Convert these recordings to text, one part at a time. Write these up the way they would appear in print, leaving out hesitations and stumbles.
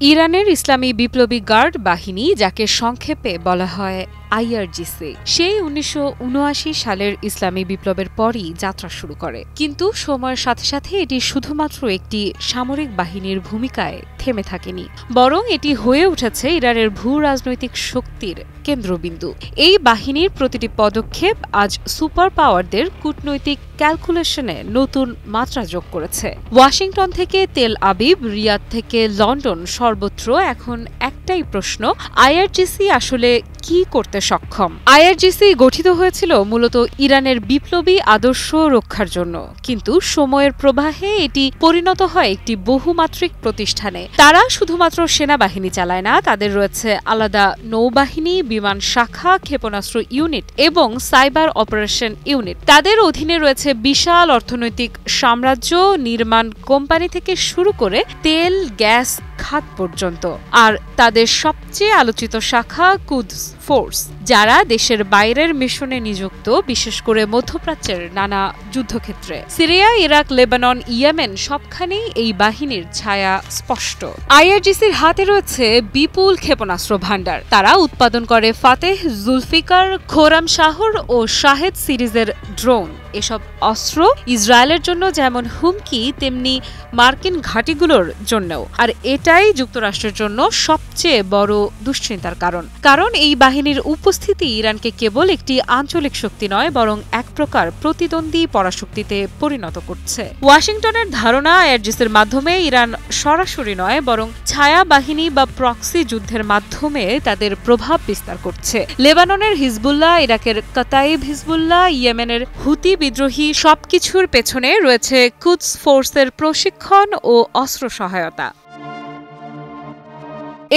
ইরানের ইসলামী বিপ্লবী গার্ড বাহিনী, যাকে সংক্ষেপে বলা হয় আইআরজিসি, সেই ১৯৭৯ সালের ইসলামী বিপ্লবের পরই যাত্রা শুরু করে। কিন্তু সময়ের সাথে সাথে এটি শুধুমাত্র একটি সামরিক বাহিনীর ভূমিকায় থেমে থাকেনি, বরং এটি হয়ে উঠেছে ইরানের ভূ রাজনৈতিক শক্তির কেন্দ্রবিন্দু। এই বাহিনীর প্রতিটি পদক্ষেপ আজ সুপার পাওয়ারদের কূটনৈতিক ক্যালকুলেশনে নতুন মাত্রা যোগ করেছে। ওয়াশিংটন থেকে তেল আবিব, রিয়াদ থেকে লন্ডন, সর্বত্র এখন একটাই প্রশ্ন, আইআরজিসি আসলে কি করতে সক্ষম? আইআরজিসি গঠিত হয়েছিল মূলত ইরানের বিপ্লবী আদর্শ রক্ষার জন্য, কিন্তু সময়ের প্রবাহে এটি পরিণত হয় একটি বহুমাত্রিক প্রতিষ্ঠানে। তারা শুধুমাত্র সেনাবাহিনী চালায় না, তাদের রয়েছে আলাদা নৌবাহিনী, বিমান শাখা, ক্ষেপণাস্ত্র ইউনিট এবং সাইবার অপারেশন ইউনিট। তাদের অধীনে রয়েছে বিশাল অর্থনৈতিক সাম্রাজ্য, নির্মাণ কোম্পানি থেকে শুরু করে তেল গ্যাস খাত পর্যন্ত। আর তাদের সবচেয়ে আলোচিত শাখা কুদস ফোর্স, যারা দেশের বাইরের মিশনে নিযুক্ত, বিশেষ করে মধ্যপ্রাচ্যের নানা যুদ্ধক্ষেত্রে। সিরিয়া, ইরাক, লেবানন, ইয়েমেন সবখানেই এই বাহিনীর ছায়া স্পষ্ট। আইআরজিসির হাতে রয়েছে বিপুল ক্ষেপণাস্ত্র ভাণ্ডার। তারা উৎপাদন করে ফাতেহ, জুলফিকার, খোরামশাহর ও শাহেদ সিরিজের ড্রোন। এসব অস্ত্র ইসরায়েলের জন্য যেমন হুমকি, তেমনি মার্কিন ঘাঁটিগুলোর জন্যও। আর এটাই যুক্তরাষ্ট্রের জন্য সবচেয়ে বড় দুশ্চিন্তার কারণ এই বাহিনীর উপস্থিতি ইরানকে কেবল একটি আঞ্চলিক শক্তি নয়, বরং এক প্রকার প্রতিদ্বন্দ্বী পরাশক্তিতে পরিণত করছে। ওয়াশিংটনের ধারণা, আইআরজিসির মাধ্যমে ইরান সরাসরি নয়, বরং ছায়া বাহিনী বা প্রক্সি যুদ্ধের মাধ্যমে তাদের প্রভাব বিস্তার করছে। লেবাননের হিজবুল্লাহ, ইরাকের কাতাইব হিজবুল্লাহ, ইয়েমেনের হুতি বিদ্রোহী, সবকিছুর পেছনে রয়েছে কুদস ফোর্সের প্রশিক্ষণ ও অস্ত্র সহায়তা।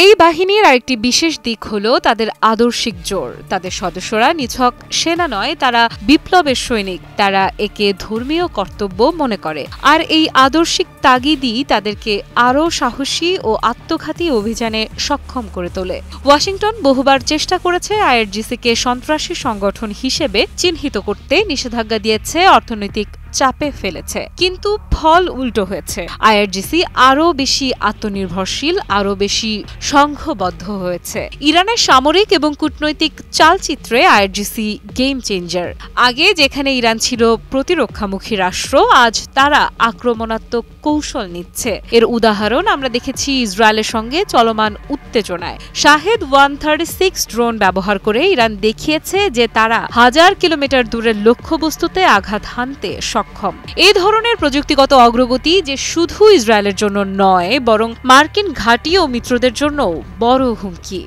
এই বাহিনীর আরেকটি বিশেষ দিক হল তাদের আদর্শিক জোর। তাদের সদস্যরা নিছক সেনা নয়, তারা বিপ্লবের সৈনিক। তারা একে ধর্মীয় কর্তব্য মনে করে, আর এই আদর্শিক তাগিদই তাদেরকে আরও সাহসী ও আত্মঘাতী অভিযানে সক্ষম করে তোলে। ওয়াশিংটন বহুবার চেষ্টা করেছে আইআরজিসিকে সন্ত্রাসী সংগঠন হিসেবে চিহ্নিত করতে, নিষেধাজ্ঞা দিয়েছে, অর্থনৈতিক চাপে ফেলেছে, কিন্তু ফল উল্টো হয়েছে। আইআরজিসি আরও বেশি আত্মনির্ভরশীল, আরও বেশি সংঘবদ্ধ হয়েছে। ইরানের সামরিক এবং কূটনৈতিক চালচিত্রে আইআরজিসি গেম চেঞ্জার। আগে যেখানে ইরান ছিল প্রতিরক্ষামুখী রাষ্ট্র, আজ তারা আক্রমণাত্মক কৌশল নিচ্ছে। এর উদাহরণ আমরা দেখেছি ইসরায়েলের সঙ্গে চলমান উত্তেজনায়। শাহেদ 136 ড্রোন ব্যবহার করে ইরান দেখিয়েছে যে তারা 1000 কিলোমিটার দূরের লক্ষ্যবস্তুতে আঘাত হানতে সক্ষম। এই ধরনের প্রযুক্তিগত অগ্রগতি যে শুধু ইসরায়েলের জন্য নয়, বরং মার্কিন ঘাঁটি ও মিত্রদের জন্য বড় হুমকি।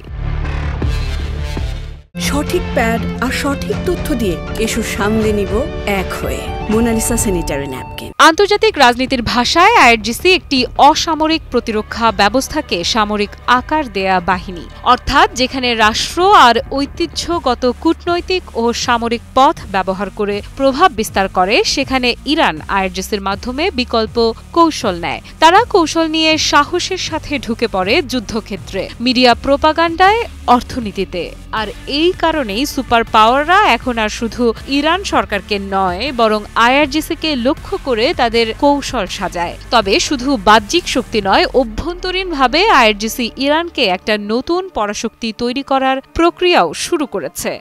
সঠিক প্যাড আর সঠিক তথ্য দিয়ে এসো সামলে নিব এক হয়ে। Monalisa sanitary napkin. আন্তর্জাতিক রাজনীতির ভাষায় আইআরজিসি একটি অসামরিক প্রতিরক্ষা ব্যবস্থাকে সামরিক আকার দেয়া বাহিনী, অর্থাৎ যেখানে রাষ্ট্র আর ঐতিহ্যগত কূটনৈতিক ও সামরিক পথ ব্যবহার করে প্রভাব বিস্তার করে, সেখানে ইরান আইআরজিসির মাধ্যমে বিকল্প কৌশল নেয়। তারা কৌশল নিয়ে সাহসের সাথে ঢুকে পড়ে যুদ্ধক্ষেত্রে, মিডিয়া প্রোপাগান্ডায়, অর্থনীতিতে। আর এই কারণেই সুপার পাওয়াররা এখন আর শুধু ইরান সরকারকে নয়, বরং আইআরজিসিকে লক্ষ্য করে তাদের কৌশল সাজায়। তবে শুধু বাহ্যিক শক্তি নয়, অভ্যন্তরীণভাবে আইআরজিসি ইরানকে একটা নতুন পরাশক্তি তৈরি করার প্রক্রিয়াও শুরু করেছে।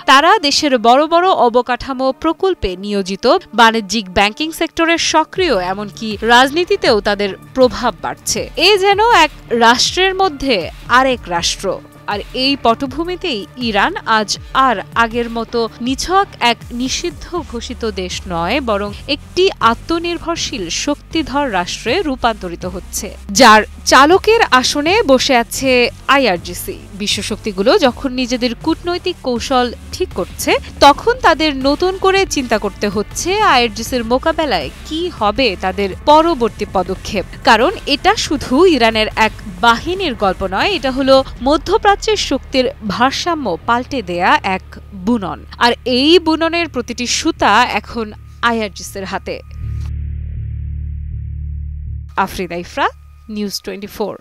তারা দেশের বড় বড় অবকাঠামো প্রকল্পে নিয়োজিত, বাণিজ্যিক ব্যাংকিং সেক্টরে সক্রিয়, এমনকি রাজনীতিতেও তাদের প্রভাব বাড়ছে। এ যেন এক রাষ্ট্রের মধ্যে আরেক রাষ্ট্র। আর এই পটভূমিতেই ইরান আজ আর আগের মতো নিছক এক নিষিদ্ধ ঘোষিত দেশ নয়, বরং একটি আত্মনির্ভরশীল শক্তিধর রাষ্ট্রে রূপান্তরিত হচ্ছে, যার চালকের আসনে বসে আছে আইআরজিসি। বিশ্বশক্তিগুলো যখন নিজেদের কূটনৈতিক কৌশল ঠিক করছে, তখন তাদের নতুন করে চিন্তা করতে হচ্ছে আইআরজিসির মোকাবেলায় কি হবে তাদের পরবর্তী পদক্ষেপ। কারণ এটা শুধু ইরানের এক বাহিনীর গল্প নয়, এটা হলো মধ্যপ্রাচ্যের শক্তির ভারসাম্য পাল্টে দেয়া এক বুনন। আর এই বুননের প্রতিটি সুতা এখন আইআরজিসির হাতে। আফরিদা ইফরা, নিউজ 24।